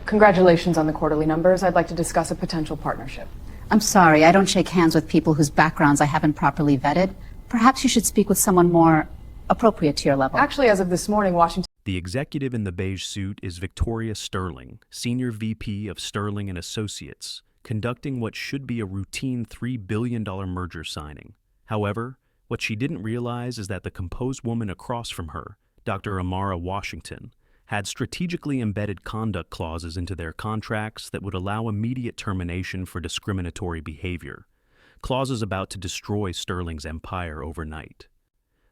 Congratulations on the quarterly numbers. I'd like to discuss a potential partnership. I'm sorry, I don't shake hands with people whose backgrounds I haven't properly vetted. Perhaps you should speak with someone more appropriate to your level. Actually, as of this morning, Washington... The executive in the beige suit is Victoria Sterling, Senior VP of Sterling and Associates, conducting what should be a routine $3 billion merger signing. However, what she didn't realize is that the composed woman across from her, Dr. Amara Washington, had strategically embedded conduct clauses into their contracts that would allow immediate termination for discriminatory behavior, clauses about to destroy Sterling's empire overnight.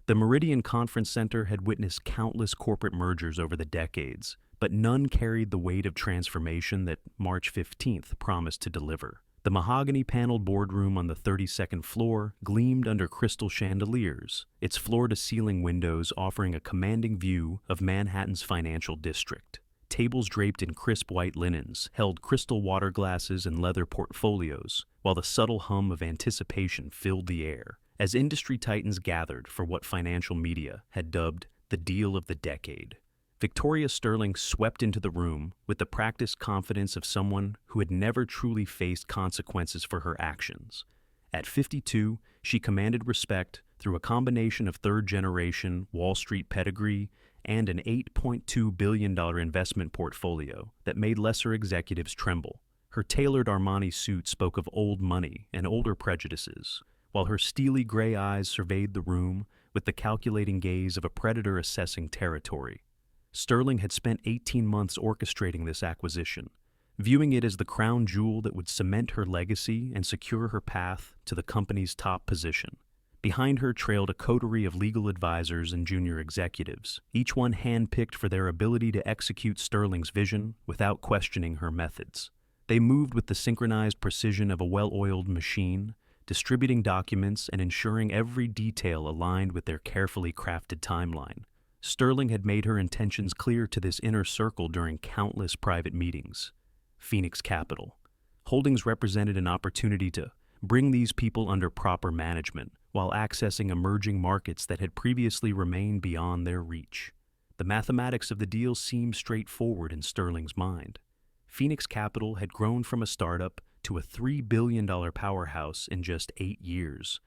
The Meridian Conference Center had witnessed countless corporate mergers over the decades, but none carried the weight of transformation that March 15th promised to deliver. The mahogany-paneled boardroom on the 32nd floor gleamed under crystal chandeliers, its floor-to-ceiling windows offering a commanding view of Manhattan's financial district. Tables draped in crisp white linens held crystal water glasses and leather portfolios, while the subtle hum of anticipation filled the air, as industry titans gathered for what financial media had dubbed the deal of the decade. Victoria Sterling swept into the room with the practiced confidence of someone who had never truly faced consequences for her actions. At 52, she commanded respect through a combination of third-generation Wall Street pedigree and an $8.2 billion investment portfolio that made lesser executives tremble. Her tailored Armani suit spoke of old money and older prejudices, while her steely gray eyes surveyed the room with the calculating gaze of a predator assessing territory. Sterling had spent 18 months orchestrating this acquisition, viewing it as the crown jewel that would cement her legacy and secure her path to the company's top position. Behind her trailed a coterie of legal advisors and junior executives, each one handpicked for their ability to execute Sterling's vision without questioning her methods. They moved with the synchronized precision of a well-oiled machine, distributing documents and ensuring every detail aligned with their carefully crafted timeline. Sterling had made her intentions clear to this inner circle during countless private meetings. Phoenix Capital Holdings represented an opportunity to bring these people under proper management while accessing emerging markets that had previously remained beyond their reach. The mathematics of the deal seemed straightforward in Sterling's mind. Phoenix Capital had grown from a startup to a $3 billion powerhouse in just 8 years.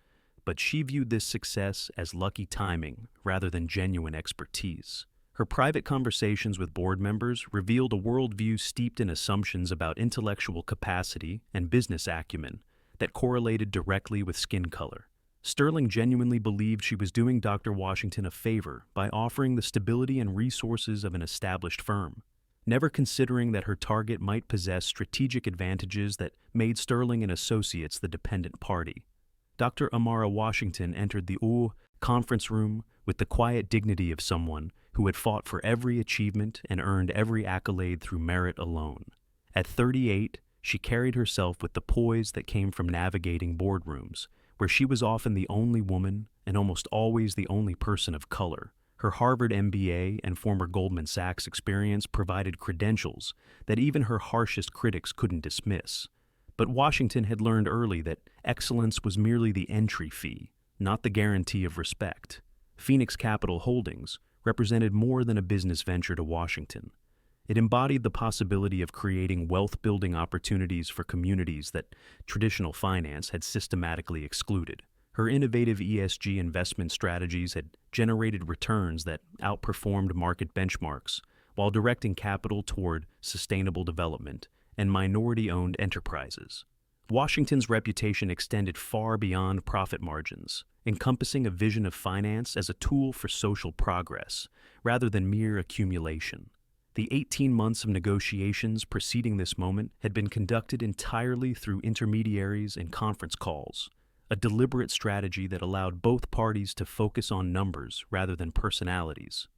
But she viewed this success as lucky timing rather than genuine expertise. Her private conversations with board members revealed a worldview steeped in assumptions about intellectual capacity and business acumen that correlated directly with skin color. Sterling genuinely believed she was doing Dr. Washington a favor by offering the stability and resources of an established firm, never considering that her target might possess strategic advantages that made Sterling and Associates the dependent party. Dr. Amara Washington entered the conference room with the quiet dignity of someone who had fought for every achievement and earned every accolade through merit alone. At 38, she carried herself with the poise that came from navigating boardrooms, where she was often the only woman and almost always the only person of color. Her Harvard MBA and former Goldman Sachs experience provided credentials that even her harshest critics couldn't dismiss. But Washington had learned early that excellence was merely the entry fee, not the guarantee of respect. Phoenix Capital Holdings represented more than a business venture to Washington. It embodied the possibility of creating wealth-building opportunities for communities that traditional finance had systematically excluded. Her innovative ESG investment strategies had generated returns that outperformed market benchmarks while directing capital toward sustainable development and minority-owned enterprises. Washington's reputation extended far beyond profit margins, encompassing a vision of finance as a tool for social progress rather than mere accumulation. The 18 months of negotiations preceding this moment had been conducted entirely through intermediaries and conference calls, a deliberate strategy that allowed both parties to focus on numbers rather than personalities.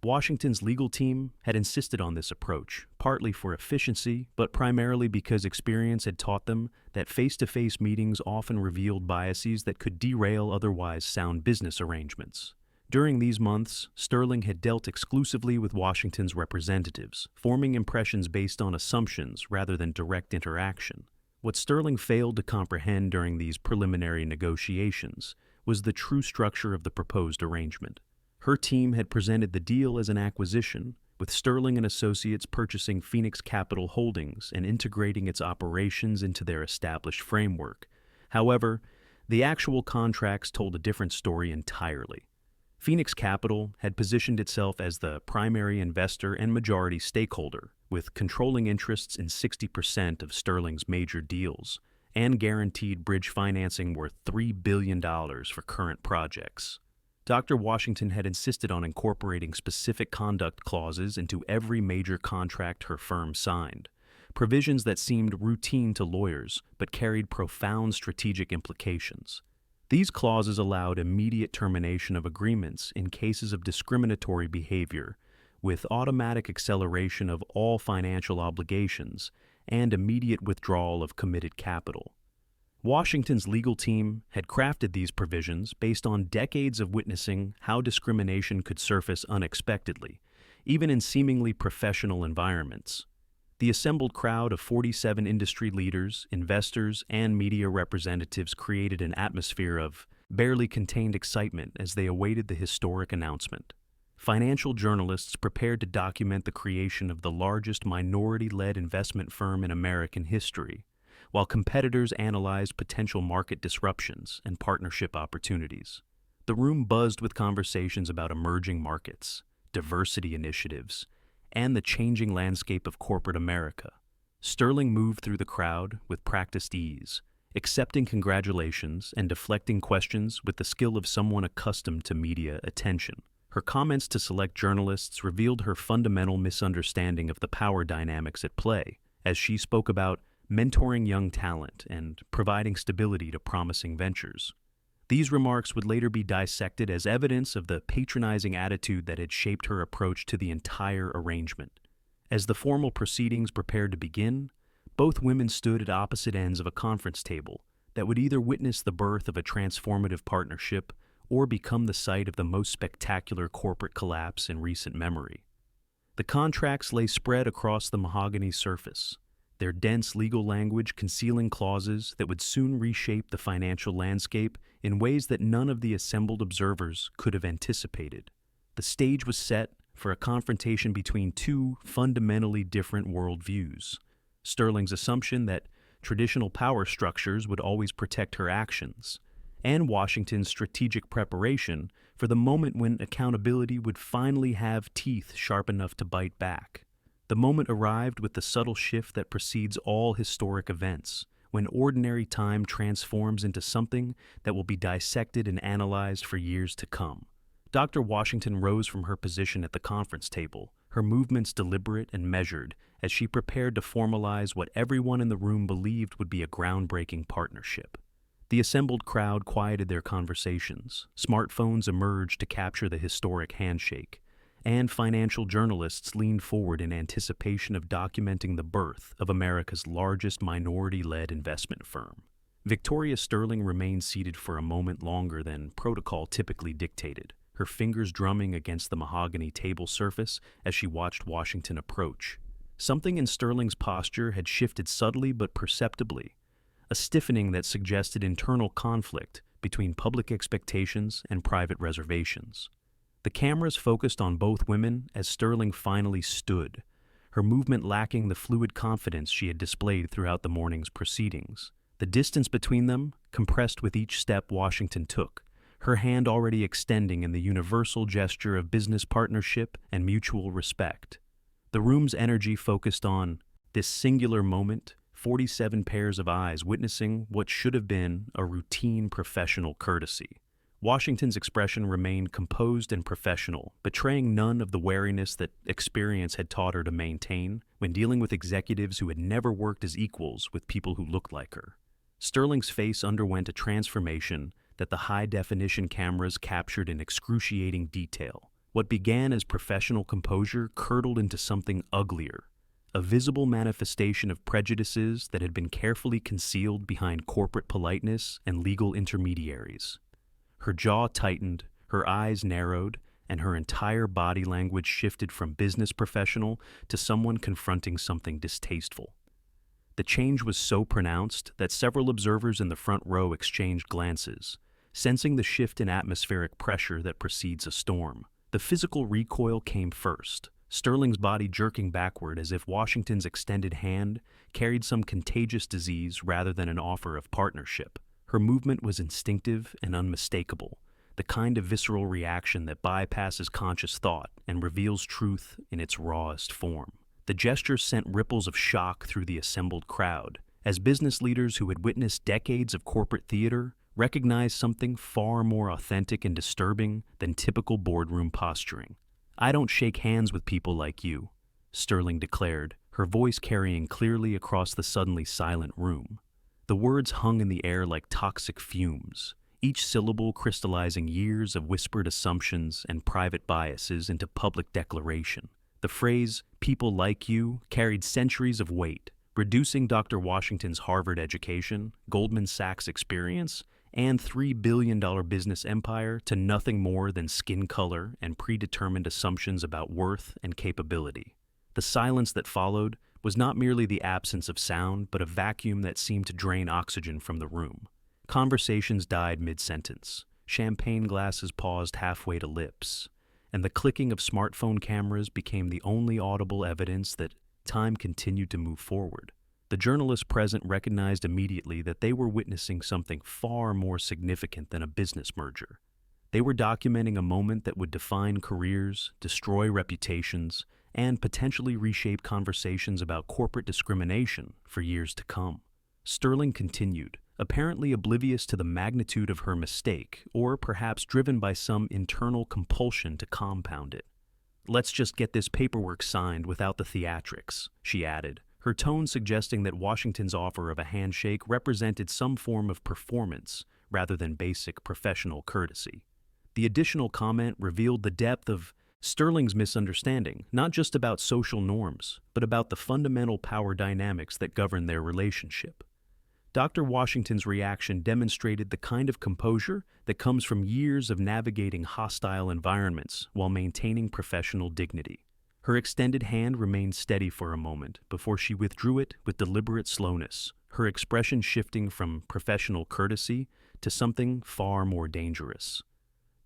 Washington's legal team had insisted on this approach, partly for efficiency, but primarily because experience had taught them that face-to-face meetings often revealed biases that could derail otherwise sound business arrangements. During these months, Sterling had dealt exclusively with Washington's representatives, forming impressions based on assumptions rather than direct interaction. What Sterling failed to comprehend during these preliminary negotiations was the true structure of the proposed arrangement. Her team had presented the deal as an acquisition, with Sterling and Associates purchasing Phoenix Capital Holdings and integrating its operations into their established framework. However, the actual contracts told a different story entirely. Phoenix Capital had positioned itself as the primary investor and majority stakeholder, with controlling interests in 60% of Sterling's major deals, and guaranteed bridge financing worth $3 billion for current projects. Dr. Washington had insisted on incorporating specific conduct clauses into every major contract her firm signed, provisions that seemed routine to lawyers but carried profound strategic implications. These clauses allowed immediate termination of agreements in cases of discriminatory behavior, with automatic acceleration of all financial obligations and immediate withdrawal of committed capital. Washington's legal team had crafted these provisions based on decades of witnessing how discrimination could surface unexpectedly, even in seemingly professional environments. The assembled crowd of 47 industry leaders, investors, and media representatives created an atmosphere of barely contained excitement as they awaited the historic announcement. Financial journalists prepared to document the creation of the largest minority-led investment firm in American history, while competitors analyzed potential market disruptions and partnership opportunities. The room buzzed with conversations about emerging markets, diversity initiatives, and the changing landscape of corporate America. Sterling moved through the crowd with practiced ease, accepting congratulations and deflecting questions with the skill of someone accustomed to media attention. Her comments to select journalists revealed her fundamental misunderstanding of the power dynamics at play, as she spoke about mentoring young talent and providing stability to promising ventures. These remarks would later be dissected as evidence of the patronizing attitude that had shaped her approach to the entire arrangement. As the formal proceedings prepared to begin, both women stood at opposite ends of a conference table that would either witness the birth of a transformative partnership or become the site of the most spectacular corporate collapse in recent memory. The contracts lay spread across the mahogany surface, their dense legal language concealing clauses that would soon reshape the financial landscape in ways that none of the assembled observers could have anticipated. The stage was set for a confrontation between two fundamentally different worldviews: Sterling's assumption that traditional power structures would always protect her actions, and Washington's strategic preparation for the moment when accountability would finally have teeth sharp enough to bite back. The moment arrived with the subtle shift that precedes all historic events, when ordinary time transforms into something that will be dissected and analyzed for years to come. Dr. Washington rose from her position at the conference table, her movements deliberate and measured as she prepared to formalize what everyone in the room believed would be a groundbreaking partnership. The assembled crowd quieted their conversations, smartphones emerged to capture the historic handshake, and financial journalists leaned forward in anticipation of documenting the birth of America's largest minority-led investment firm. Victoria Sterling remained seated for a moment longer than protocol typically dictated, her fingers drumming against the mahogany table surface as she watched Washington approach. Something in Sterling's posture had shifted subtly but perceptibly, a stiffening that suggested internal conflict between public expectations and private reservations. The cameras focused on both women as Sterling finally stood, her movement lacking the fluid confidence she had displayed throughout the morning's proceedings. The distance between them compressed with each step Washington took, her hand already extending in the universal gesture of business partnership and mutual respect. The room's energy focused on this singular moment, 47 pairs of eyes witnessing what should have been a routine professional courtesy. Washington's expression remained composed and professional, betraying none of the wariness that experience had taught her to maintain when dealing with executives who had never worked as equals with people who looked like her. Sterling's face underwent a transformation that the high-definition cameras captured in excruciating detail. What began as professional composure curdled into something uglier, a visible manifestation of prejudices that had been carefully concealed behind corporate politeness and legal intermediaries. Her jaw tightened, her eyes narrowed, and her entire body language shifted from business professional to someone confronting something distasteful. The change was so pronounced that several observers in the front row exchanged glances, sensing the shift in atmospheric pressure that precedes a storm. The physical recoil came first. Sterling's body jerking backward as if Washington's extended hand carried some contagious disease rather than an offer of partnership. Her movement was instinctive and unmistakable, the kind of visceral reaction that bypasses conscious thought and reveals truth in its rawest form. The gesture sent ripples of shock through the assembled crowd, as business leaders who had witnessed decades of corporate theater recognized something far more authentic and disturbing than typical boardroom posturing. "I don't shake hands with people like you," Sterling declared, her voice carrying clearly across the suddenly silent room. The words hung in the air like toxic fumes, each syllable crystallizing years of whispered assumptions and private biases into public declaration. The phrase, "people like you," carried centuries of weight, reducing Dr. Washington's Harvard education, Goldman Sachs experience, and $3 billion business empire to nothing more than skin color and predetermined assumptions about worth and capability. The silence that followed was not merely the absence of sound, but a vacuum that seemed to drain oxygen from the room. Conversations died mid-sentence. Champagne glasses paused halfway to lips, and the clicking of smartphone cameras became the only audible evidence that time continued to move forward. The journalists present recognized immediately that they were witnessing something far more significant than a business merger. They were documenting a moment that would define careers, destroy reputations, and potentially reshape conversations about corporate discrimination for years to come. Sterling continued, apparently oblivious to the magnitude of her mistake, or perhaps driven by some internal compulsion to compound it. "Let's just get this paperwork signed without the theatrics," she added, her tone suggesting that Washington's offer of a handshake represented some form of performance rather than basic professional courtesy. The additional comment revealed the depth of Sterling's misunderstanding, not just about social norms, but about the fundamental power dynamics that govern their relationship. Dr. Washington's reaction demonstrated the kind of composure that comes from years of navigating hostile environments while maintaining professional dignity. Her extended hand remained steady for a moment before she withdrew it with deliberate slowness, her expression shifting from professional courtesy to something far more dangerous.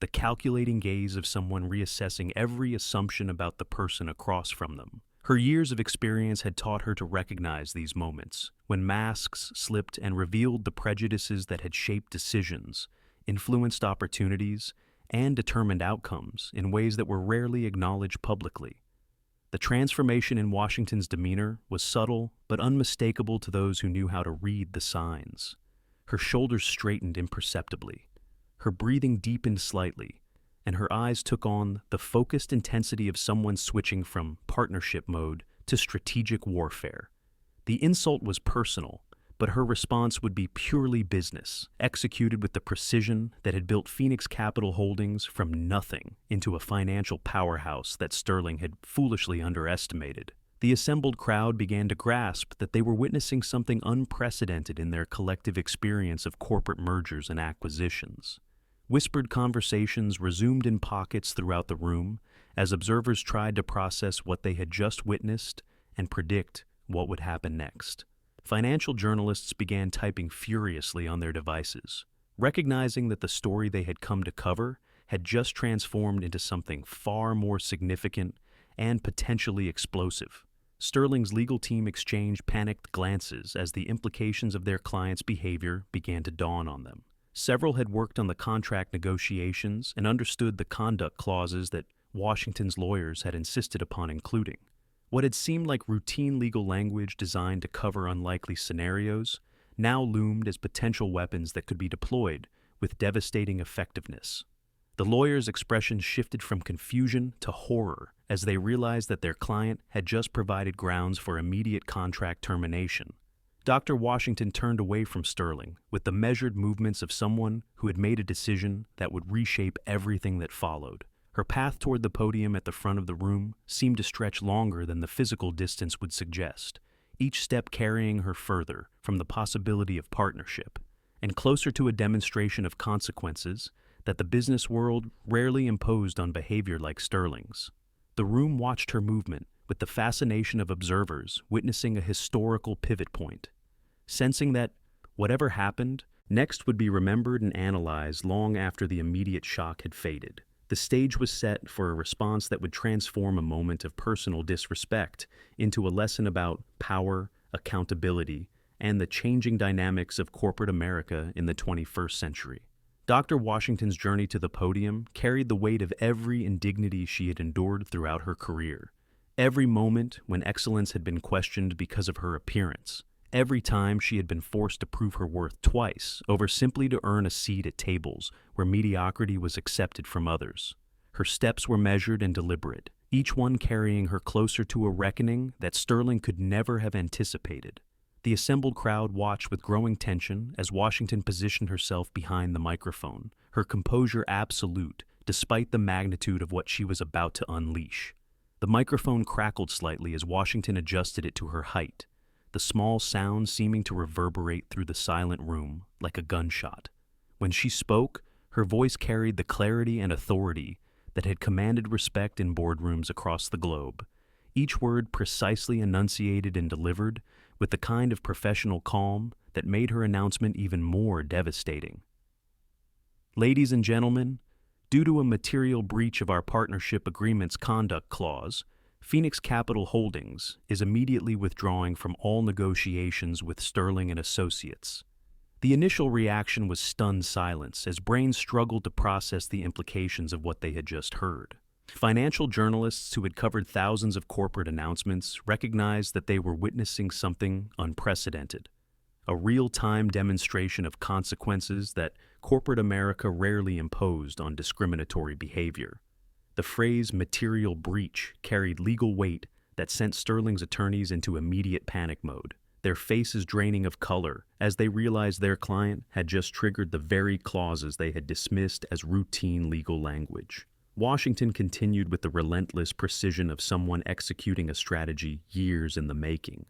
The calculating gaze of someone reassessing every assumption about the person across from them. Her years of experience had taught her to recognize these moments, when masks slipped and revealed the prejudices that had shaped decisions, influenced opportunities, and determined outcomes in ways that were rarely acknowledged publicly. The transformation in Washington's demeanor was subtle but unmistakable to those who knew how to read the signs. Her shoulders straightened imperceptibly. Her breathing deepened slightly, and her eyes took on the focused intensity of someone switching from partnership mode to strategic warfare. The insult was personal, but her response would be purely business, executed with the precision that had built Phoenix Capital Holdings from nothing into a financial powerhouse that Sterling had foolishly underestimated. The assembled crowd began to grasp that they were witnessing something unprecedented in their collective experience of corporate mergers and acquisitions. Whispered conversations resumed in pockets throughout the room as observers tried to process what they had just witnessed and predict what would happen next. Financial journalists began typing furiously on their devices, recognizing that the story they had come to cover had just transformed into something far more significant and potentially explosive. Sterling's legal team exchanged panicked glances as the implications of their client's behavior began to dawn on them. Several had worked on the contract negotiations and understood the conduct clauses that Washington's lawyers had insisted upon including. What had seemed like routine legal language designed to cover unlikely scenarios now loomed as potential weapons that could be deployed with devastating effectiveness. The lawyers' expressions shifted from confusion to horror as they realized that their client had just provided grounds for immediate contract termination. Dr. Washington turned away from Sterling with the measured movements of someone who had made a decision that would reshape everything that followed. Her path toward the podium at the front of the room seemed to stretch longer than the physical distance would suggest, each step carrying her further from the possibility of partnership and closer to a demonstration of consequences that the business world rarely imposed on behavior like Sterling's. The room watched her movement with the fascination of observers witnessing a historical pivot point, sensing that whatever happened next would be remembered and analyzed long after the immediate shock had faded. The stage was set for a response that would transform a moment of personal disrespect into a lesson about power, accountability, and the changing dynamics of corporate America in the 21st century. Dr. Washington's journey to the podium carried the weight of every indignity she had endured throughout her career. Every moment when excellence had been questioned because of her appearance. Every time she had been forced to prove her worth twice over simply to earn a seat at tables where mediocrity was accepted from others. Her steps were measured and deliberate, each one carrying her closer to a reckoning that Sterling could never have anticipated. The assembled crowd watched with growing tension as Washington positioned herself behind the microphone, her composure absolute despite the magnitude of what she was about to unleash. The microphone crackled slightly as Washington adjusted it to her height, the small sound seeming to reverberate through the silent room like a gunshot. When she spoke, her voice carried the clarity and authority that had commanded respect in boardrooms across the globe, each word precisely enunciated and delivered with the kind of professional calm that made her announcement even more devastating. Ladies and gentlemen, due to a material breach of our partnership agreement's conduct clause, Phoenix Capital Holdings is immediately withdrawing from all negotiations with Sterling and Associates. The initial reaction was stunned silence as brains struggled to process the implications of what they had just heard. Financial journalists who had covered thousands of corporate announcements recognized that they were witnessing something unprecedented, a real-time demonstration of consequences that corporate America rarely imposed on discriminatory behavior. The phrase material breach carried legal weight that sent Sterling's attorneys into immediate panic mode, their faces draining of color as they realized their client had just triggered the very clauses they had dismissed as routine legal language. Washington continued with the relentless precision of someone executing a strategy years in the making.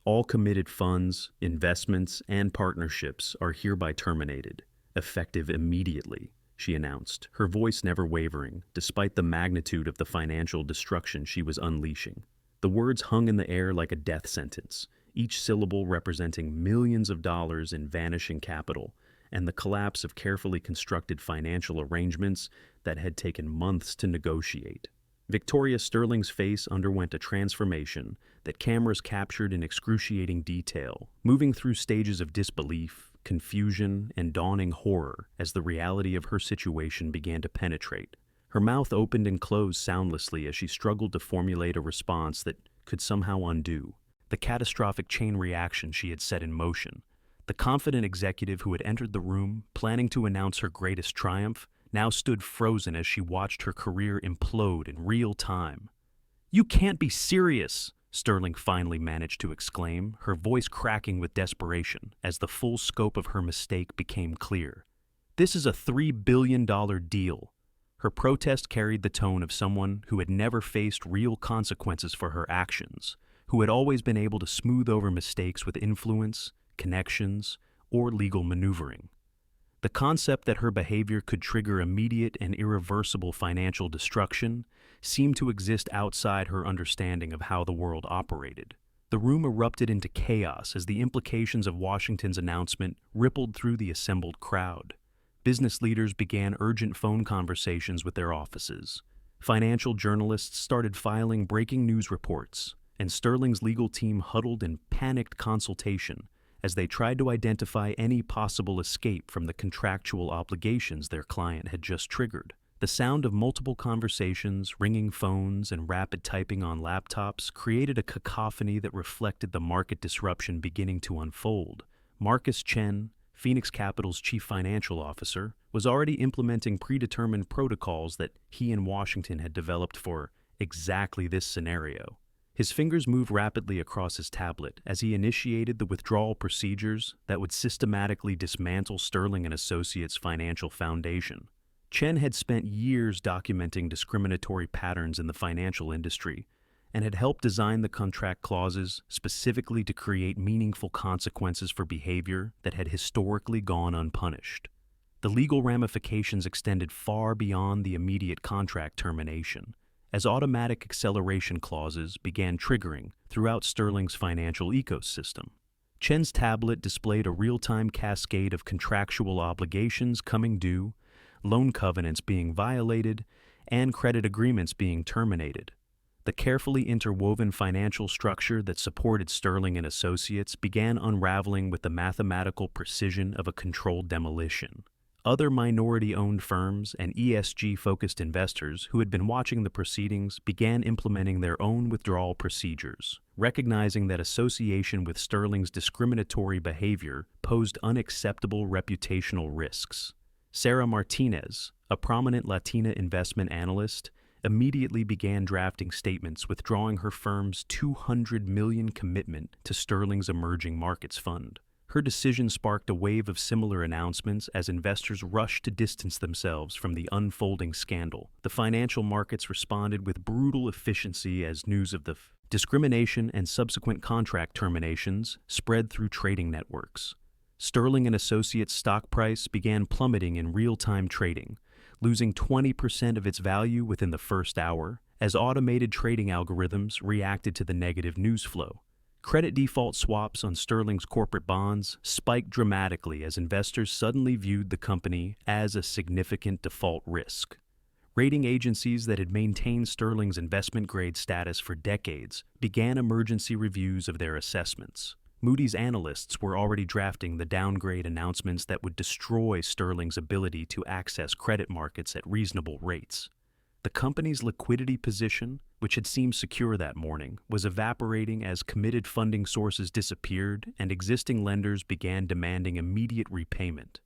All committed funds, investments, and partnerships are hereby terminated, effective immediately, she announced, her voice never wavering, despite the magnitude of the financial destruction she was unleashing. The words hung in the air like a death sentence, each syllable representing millions of dollars in vanishing capital, and the collapse of carefully constructed financial arrangements that had taken months to negotiate. Victoria Sterling's face underwent a transformation that cameras captured in excruciating detail, moving through stages of disbelief, confusion, and dawning horror as the reality of her situation began to penetrate. Her mouth opened and closed soundlessly as she struggled to formulate a response that could somehow undo the catastrophic chain reaction she had set in motion. The confident executive who had entered the room, planning to announce her greatest triumph, now stood frozen as she watched her career implode in real time. "You can't be serious!" Sterling finally managed to exclaim, her voice cracking with desperation as the full scope of her mistake became clear. "This is a $3 billion deal." Her protest carried the tone of someone who had never faced real consequences for her actions, who had always been able to smooth over mistakes with influence, connections, or legal maneuvering. The concept that her behavior could trigger immediate and irreversible financial destruction seemed to exist outside her understanding of how the world operated. The room erupted into chaos as the implications of Washington's announcement rippled through the assembled crowd. Business leaders began urgent phone conversations with their offices. Financial journalists started filing breaking news reports, and Sterling's legal team huddled in panicked consultation as they tried to identify any possible escape from the contractual obligations their client had just triggered. The sound of multiple conversations, ringing phones, and rapid typing on laptops created a cacophony that reflected the market disruption beginning to unfold. Marcus Chen, Phoenix Capital's chief financial officer, was already implementing predetermined protocols that he and Washington had developed for exactly this scenario. His fingers moved rapidly across his tablet as he initiated the withdrawal procedures that would systematically dismantle Sterling and Associates' financial foundation. Chen had spent years documenting discriminatory patterns in the financial industry and had helped design the contract clauses specifically to create meaningful consequences for behavior that had historically gone unpunished. The legal ramifications extended far beyond the immediate contract termination, as automatic acceleration clauses began triggering throughout Sterling's financial ecosystem. Chen's tablet displayed a real-time cascade of contractual obligations coming due, loan covenants being violated, and credit agreements being terminated. The carefully interwoven financial structure that supported Sterling and Associates began unraveling with the mathematical precision of a controlled demolition. Other minority-owned firms and ESG-focused investors who had been watching the proceedings began implementing their own withdrawal procedures, recognizing that association with Sterling's discriminatory behavior posed unacceptable reputational risks. Sarah Martinez, a prominent Latina investment analyst, immediately began drafting statements withdrawing her firm's $200 million commitment to Sterling's Emerging Markets Fund. Her decision sparked a wave of similar announcements as investors rushed to distance themselves from the unfolding scandal. The financial markets responded with brutal efficiency as news of the discrimination and subsequent contract terminations spread through trading networks. Sterling and Associates' stock price began plummeting in real-time trading, losing 20% of its value within the first hour as automated trading algorithms reacted to the negative news flow. Credit default swaps on Sterling's corporate bonds spiked dramatically as investors suddenly viewed the company as a significant default risk. Rating agencies that had maintained Sterling's investment-grade status for decades began emergency reviews of their assessments. Moody's analysts were already drafting the downgrade announcements that would destroy Sterling's ability to access credit markets at reasonable rates. The company's liquidity position, which had seemed secure that morning, was evaporating as committed funding sources disappeared and existing lenders began demanding immediate repayment.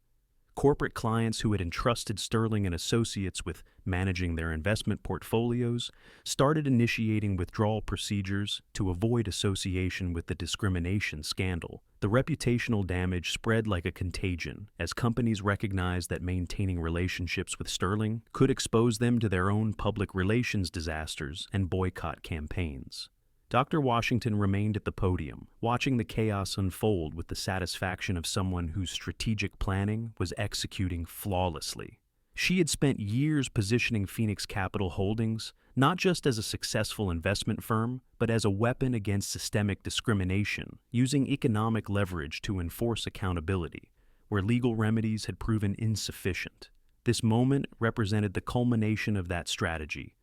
Corporate clients who had entrusted Sterling and Associates with managing their investment portfolios started initiating withdrawal procedures to avoid association with the discrimination scandal. The reputational damage spread like a contagion as companies recognized that maintaining relationships with Sterling could expose them to their own public relations disasters and boycott campaigns. Dr. Washington remained at the podium, watching the chaos unfold with the satisfaction of someone whose strategic planning was executing flawlessly. She had spent years positioning Phoenix Capital Holdings not just as a successful investment firm, but as a weapon against systemic discrimination, using economic leverage to enforce accountability, where legal remedies had proven insufficient. This moment represented the culmination of that strategy,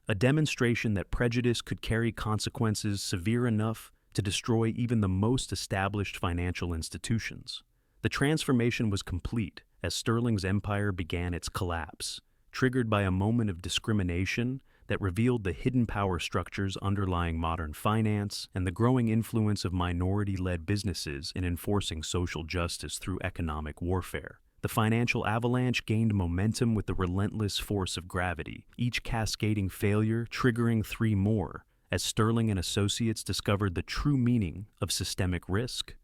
a demonstration that prejudice could carry consequences severe enough to destroy even the most established financial institutions. The transformation was complete as Sterling's empire began its collapse, triggered by a moment of discrimination that revealed the hidden power structures underlying modern finance and the growing influence of minority-led businesses in enforcing social justice through economic warfare. The financial avalanche gained momentum with the relentless force of gravity, each cascading failure triggering three more, as Sterling and Associates discovered the true meaning of systemic risk.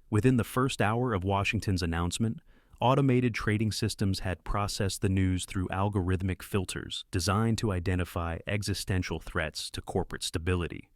Within the first hour of Washington's announcement, automated trading systems had processed the news through algorithmic filters designed to identify existential threats to corporate stability.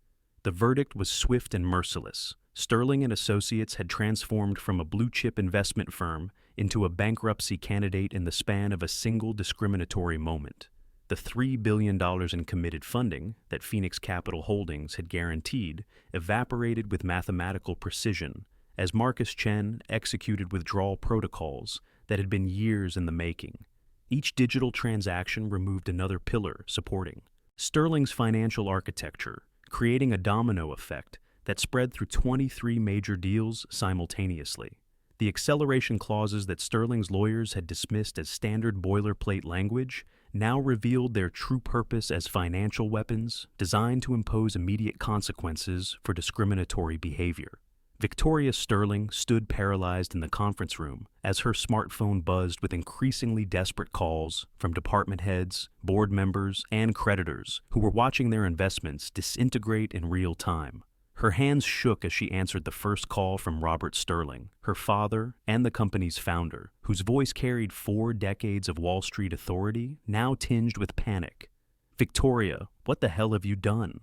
The verdict was swift and merciless. Sterling and Associates had transformed from a blue-chip investment firm into a bankruptcy candidate in the span of a single discriminatory moment. The $3 billion in committed funding that Phoenix Capital Holdings had guaranteed evaporated with mathematical precision as Marcus Chen executed withdrawal protocols that had been years in the making. Each digital transaction removed another pillar supporting Sterling's financial architecture, creating a domino effect that spread through 23 major deals simultaneously. The acceleration clauses that Sterling's lawyers had dismissed as standard boilerplate language now revealed their true purpose as financial weapons designed to impose immediate consequences for discriminatory behavior. Victoria Sterling stood paralyzed in the conference room as her smartphone buzzed with increasingly desperate calls from department heads, board members, and creditors who were watching their investments disintegrate in real time. Her hands shook as she answered the first call from Robert Sterling, her father and the company's founder, whose voice carried 4 decades of Wall Street authority, now tinged with panic. "Victoria, what the hell have you done?"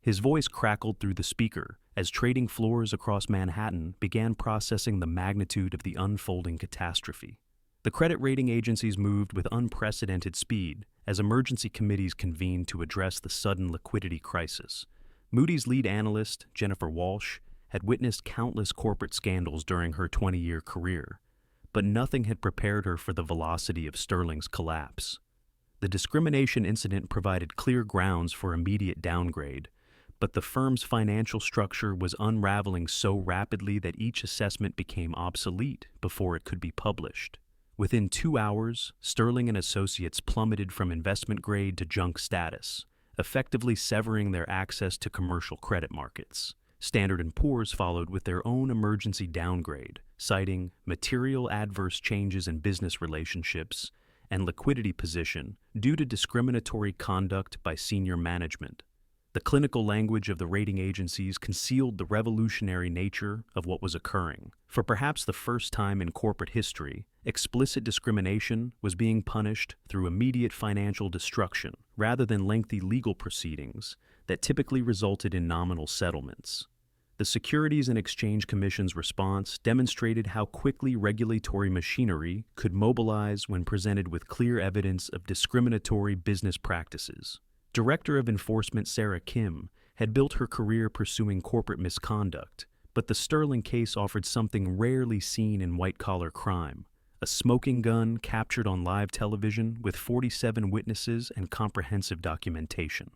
His voice crackled through the speaker as trading floors across Manhattan began processing the magnitude of the unfolding catastrophe. The credit rating agencies moved with unprecedented speed as emergency committees convened to address the sudden liquidity crisis. Moody's lead analyst, Jennifer Walsh, had witnessed countless corporate scandals during her 20-year career, but nothing had prepared her for the velocity of Sterling's collapse. The discrimination incident provided clear grounds for immediate downgrade, but the firm's financial structure was unraveling so rapidly that each assessment became obsolete before it could be published. Within 2 hours, Sterling and Associates plummeted from investment grade to junk status, effectively severing their access to commercial credit markets. Standard & Poor's followed with their own emergency downgrade, citing material adverse changes in business relationships and liquidity position due to discriminatory conduct by senior management. The clinical language of the rating agencies concealed the revolutionary nature of what was occurring. For perhaps the first time in corporate history, explicit discrimination was being punished through immediate financial destruction rather than lengthy legal proceedings that typically resulted in nominal settlements. The Securities and Exchange Commission's response demonstrated how quickly regulatory machinery could mobilize when presented with clear evidence of discriminatory business practices. Director of Enforcement Sarah Kim had built her career pursuing corporate misconduct, but the Sterling case offered something rarely seen in white-collar crime: a smoking gun captured on live television with 47 witnesses and comprehensive documentation.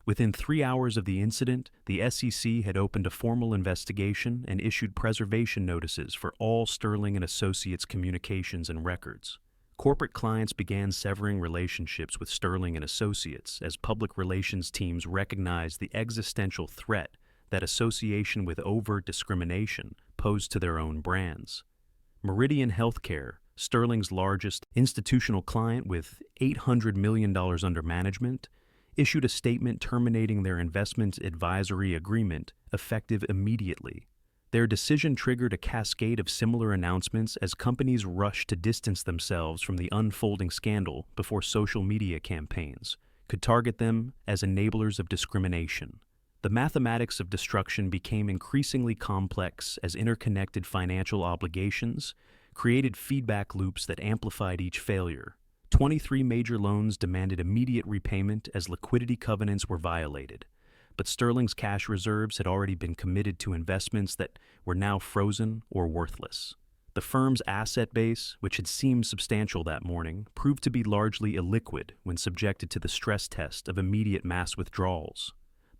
Within 3 hours of the incident, the SEC had opened a formal investigation and issued preservation notices for all Sterling and Associates communications and records. Corporate clients began severing relationships with Sterling and Associates as public relations teams recognized the existential threat that association with overt discrimination posed to their own brands. Meridian Healthcare, Sterling's largest institutional client with $800 million under management, issued a statement terminating their investment advisory agreement effective immediately. Their decision triggered a cascade of similar announcements as companies rushed to distance themselves from the unfolding scandal before social media campaigns could target them as enablers of discrimination. The mathematics of destruction became increasingly complex as interconnected financial obligations created feedback loops that amplified each failure. 23 major loans demanded immediate repayment as liquidity covenants were violated, but Sterling's cash reserves had already been committed to investments that were now frozen or worthless. The firm's asset base, which had seemed substantial that morning, proved to be largely illiquid when subjected to the stress test of immediate mass withdrawals.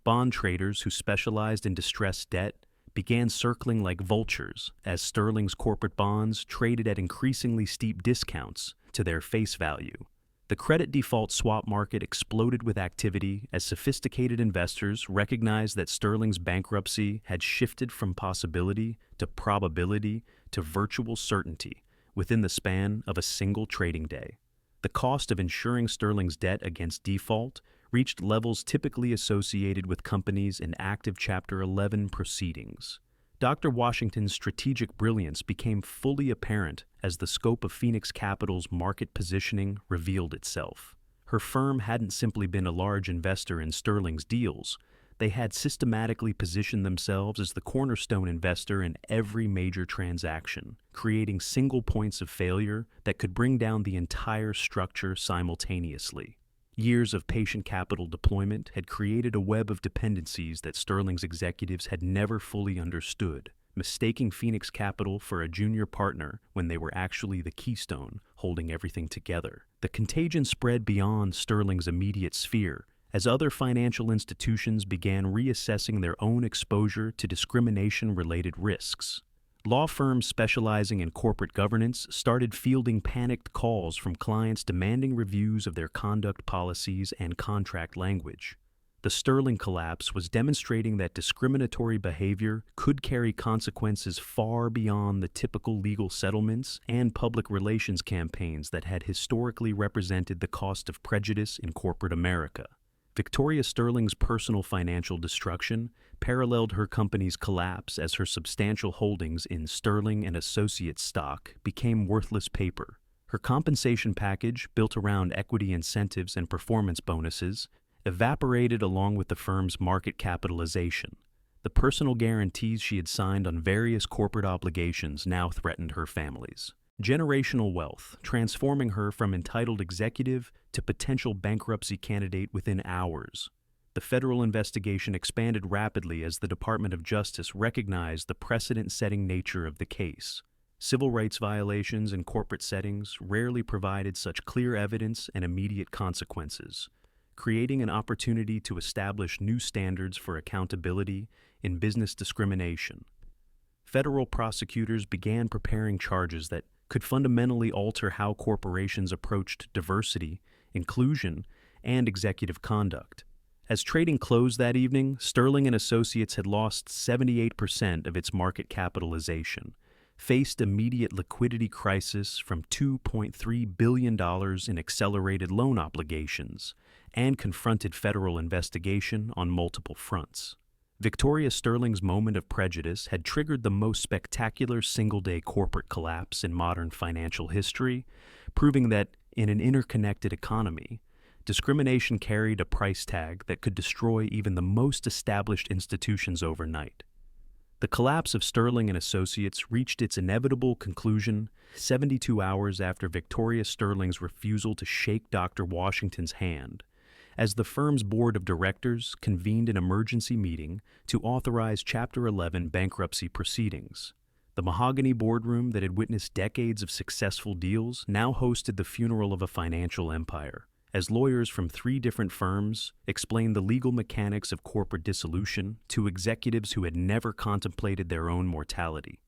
Bond traders who specialized in distressed debt began circling like vultures as Sterling's corporate bonds traded at increasingly steep discounts to their face value. The credit default swap market exploded with activity as sophisticated investors recognized that Sterling's bankruptcy had shifted from possibility to probability to virtual certainty within the span of a single trading day. The cost of insuring Sterling's debt against default reached levels typically associated with companies in active Chapter 11 proceedings. Dr. Washington's strategic brilliance became fully apparent as the scope of Phoenix Capital's market positioning revealed itself. Her firm hadn't simply been a large investor in Sterling's deals. They had systematically positioned themselves as the cornerstone investor in every major transaction, creating single points of failure that could bring down the entire structure simultaneously. Years of patient capital deployment had created a web of dependencies that Sterling's executives had never fully understood, mistaking Phoenix Capital for a junior partner when they were actually the keystone holding everything together. The contagion spread beyond Sterling's immediate sphere as other financial institutions began reassessing their own exposure to discrimination-related risks. Law firms specializing in corporate governance started fielding panicked calls from clients demanding reviews of their conduct policies and contract language. The Sterling collapse was demonstrating that discriminatory behavior could carry consequences far beyond the typical legal settlements and public relations campaigns that had historically represented the cost of prejudice in corporate America. Victoria Sterling's personal financial destruction paralleled her company's collapse as her substantial holdings in Sterling and Associates stock became worthless paper. Her compensation package, built around equity incentives and performance bonuses, evaporated along with the firm's market capitalization. The personal guarantees she had signed on various corporate obligations now threatened her family's generational wealth, transforming her from entitled executive to potential bankruptcy candidate within hours. The federal investigation expanded rapidly as the Department of Justice recognized the precedent-setting nature of the case. Civil rights violations in corporate settings rarely provided such clear evidence and immediate consequences, creating an opportunity to establish new standards for accountability in business discrimination. Federal prosecutors began preparing charges that could fundamentally alter how corporations approached diversity, inclusion, and executive conduct. As trading closed that evening, Sterling and Associates had lost 78% of its market capitalization, faced immediate liquidity crisis from $2.3 billion in accelerated loan obligations, and confronted federal investigation on multiple fronts. Victoria Sterling's moment of prejudice had triggered the most spectacular single-day corporate collapse in modern financial history, proving that, in an interconnected economy, discrimination carried a price tag that could destroy even the most established institutions overnight. The collapse of Sterling and Associates reached its inevitable conclusion 72 hours after Victoria Sterling's refusal to shake Dr. Washington's hand, as the firm's board of directors convened an emergency meeting to authorize Chapter 11 bankruptcy proceedings. The mahogany boardroom that had witnessed decades of successful deals now hosted the funeral of a financial empire, as lawyers from 3 different firms explained the legal mechanics of corporate dissolution to executives who had never contemplated their own mortality.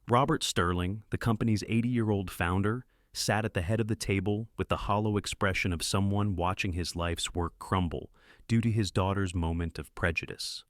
Robert Sterling, the company's 80-year-old founder, sat at the head of the table with the hollow expression of someone watching his life's work crumble due to his daughter's moment of prejudice.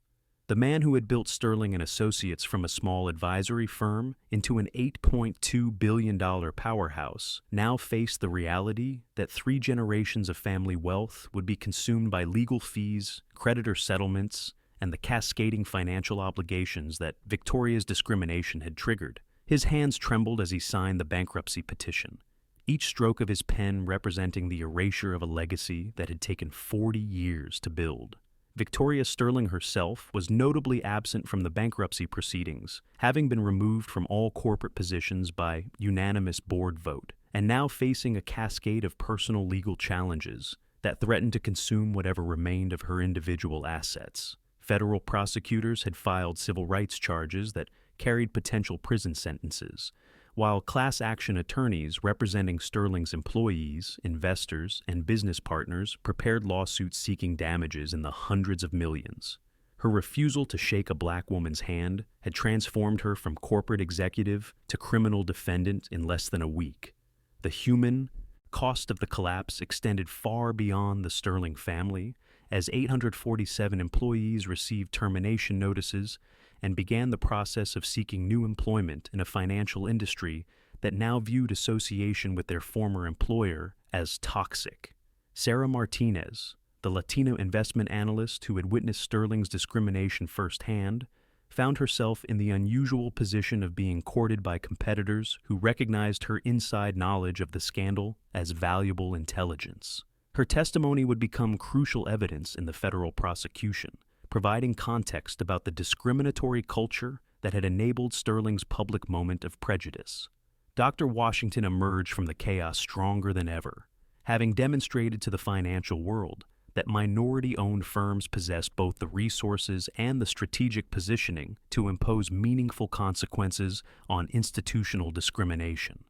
The man who had built Sterling and Associates from a small advisory firm into an $8.2 billion powerhouse now faced the reality that 3 generations of family wealth would be consumed by legal fees, creditor settlements, and the cascading financial obligations that Victoria's discrimination had triggered. His hands trembled as he signed the bankruptcy petition, each stroke of his pen representing the erasure of a legacy that had taken 40 years to build. Victoria Sterling herself was notably absent from the bankruptcy proceedings, having been removed from all corporate positions by unanimous board vote, and now facing a cascade of personal legal challenges that threatened to consume whatever remained of her individual assets. Federal prosecutors had filed civil rights charges that carried potential prison sentences, while class action attorneys representing Sterling's employees, investors, and business partners prepared lawsuits seeking damages in the hundreds of millions. Her refusal to shake a black woman's hand had transformed her from corporate executive to criminal defendant in less than a week. The human cost of the collapse extended far beyond the Sterling family, as 847 employees received termination notices and began the process of seeking new employment in a financial industry that now viewed association with their former employer as toxic. Sarah Martinez, the Latino investment analyst who had witnessed Sterling's discrimination firsthand, found herself in the unusual position of being courted by competitors who recognized her inside knowledge of the scandal as valuable intelligence. Her testimony would become crucial evidence in the federal prosecution, providing context about the discriminatory culture that had enabled Sterling's public moment of prejudice. Dr. Washington emerged from the chaos stronger than ever, having demonstrated to the financial world that minority-owned firms possess both the resources and the strategic positioning to impose meaningful consequences on institutional discrimination.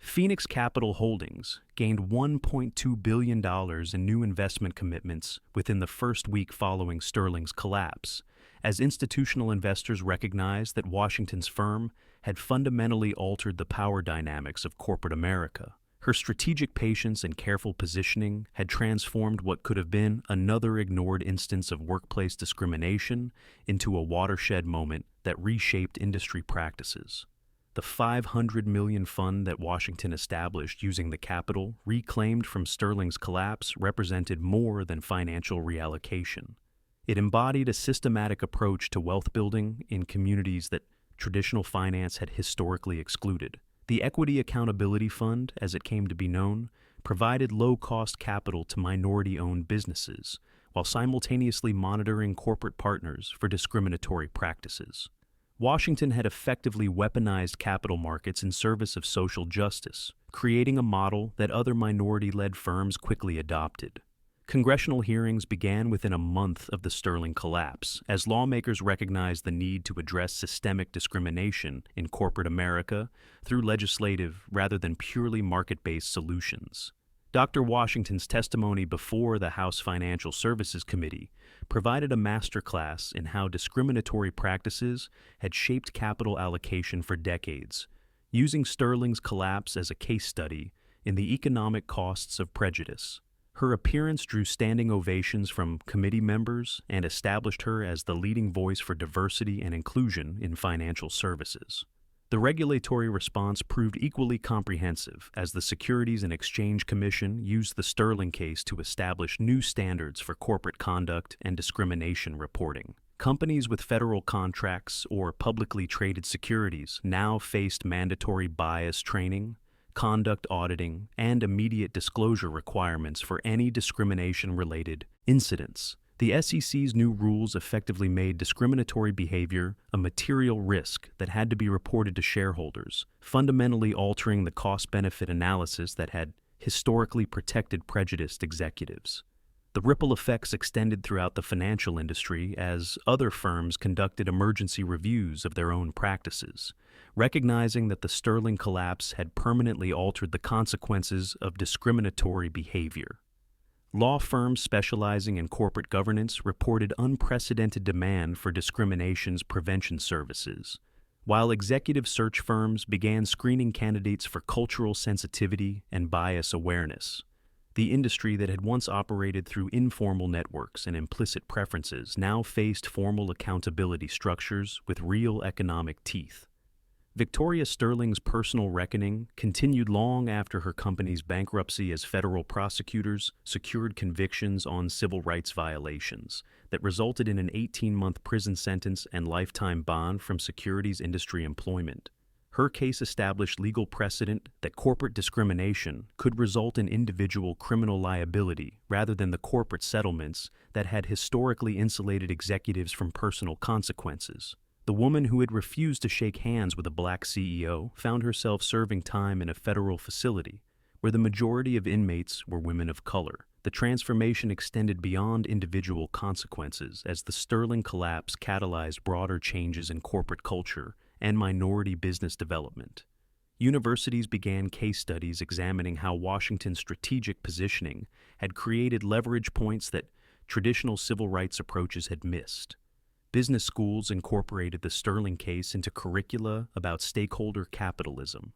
Phoenix Capital Holdings gained $1.2 billion in new investment commitments within the first week following Sterling's collapse, as institutional investors recognized that Washington's firm had fundamentally altered the power dynamics of corporate America. Her strategic patience and careful positioning had transformed what could have been another ignored instance of workplace discrimination into a watershed moment that reshaped industry practices. The $500 million fund that Washington established using the capital reclaimed from Sterling's collapse represented more than financial reallocation. It embodied a systematic approach to wealth building in communities that traditional finance had historically excluded. The Equity Accountability Fund, as it came to be known, provided low-cost capital to minority-owned businesses, while simultaneously monitoring corporate partners for discriminatory practices. Washington had effectively weaponized capital markets in service of social justice, creating a model that other minority-led firms quickly adopted. Congressional hearings began within a month of the Sterling collapse, as lawmakers recognized the need to address systemic discrimination in corporate America through legislative rather than purely market-based solutions. Dr. Washington's testimony before the House Financial Services Committee provided a masterclass in how discriminatory practices had shaped capital allocation for decades, using Sterling's collapse as a case study in the economic costs of prejudice. Her appearance drew standing ovations from committee members and established her as the leading voice for diversity and inclusion in financial services. The regulatory response proved equally comprehensive as the Securities and Exchange Commission used the Sterling case to establish new standards for corporate conduct and discrimination reporting. Companies with federal contracts or publicly traded securities now faced mandatory bias training, conduct auditing, and immediate disclosure requirements for any discrimination-related incidents. The SEC's new rules effectively made discriminatory behavior a material risk that had to be reported to shareholders, fundamentally altering the cost-benefit analysis that had historically protected prejudiced executives. The ripple effects extended throughout the financial industry as other firms conducted emergency reviews of their own practices, recognizing that the Sterling collapse had permanently altered the consequences of discriminatory behavior. Law firms specializing in corporate governance reported unprecedented demand for discriminations prevention services, while executive search firms began screening candidates for cultural sensitivity and bias awareness. The industry that had once operated through informal networks and implicit preferences now faced formal accountability structures with real economic teeth. Victoria Sterling's personal reckoning continued long after her company's bankruptcy as federal prosecutors secured convictions on civil rights violations that resulted in an 18-month prison sentence and lifetime bond from securities industry employment. Her case established legal precedent that corporate discrimination could result in individual criminal liability rather than the corporate settlements that had historically insulated executives from personal consequences. The woman who had refused to shake hands with a black CEO found herself serving time in a federal facility where the majority of inmates were women of color. The transformation extended beyond individual consequences as the Sterling collapse catalyzed broader changes in corporate culture and minority business development. Universities began case studies examining how Washington's strategic positioning had created leverage points that traditional civil rights approaches had missed. Business schools incorporated the Sterling case into curricula about stakeholder capitalism,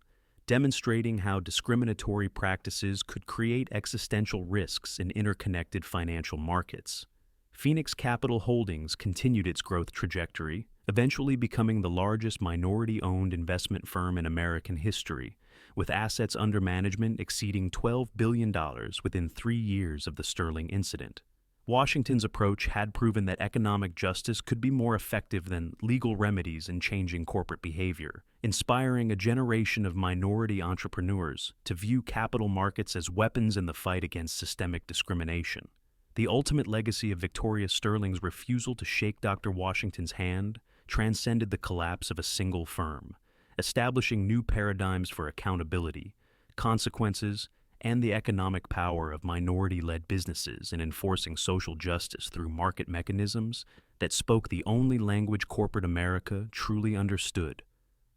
demonstrating how discriminatory practices could create existential risks in interconnected financial markets. Phoenix Capital Holdings continued its growth trajectory, eventually becoming the largest minority-owned investment firm in American history, with assets under management exceeding $12 billion within 3 years of the Sterling incident. Washington's approach had proven that economic justice could be more effective than legal remedies in changing corporate behavior, inspiring a generation of minority entrepreneurs to view capital markets as weapons in the fight against systemic discrimination. The ultimate legacy of Victoria Sterling's refusal to shake Dr. Washington's hand transcended the collapse of a single firm, establishing new paradigms for accountability, consequences, and the economic power of minority-led businesses in enforcing social justice through market mechanisms that spoke the only language corporate America truly understood: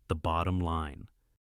the bottom line.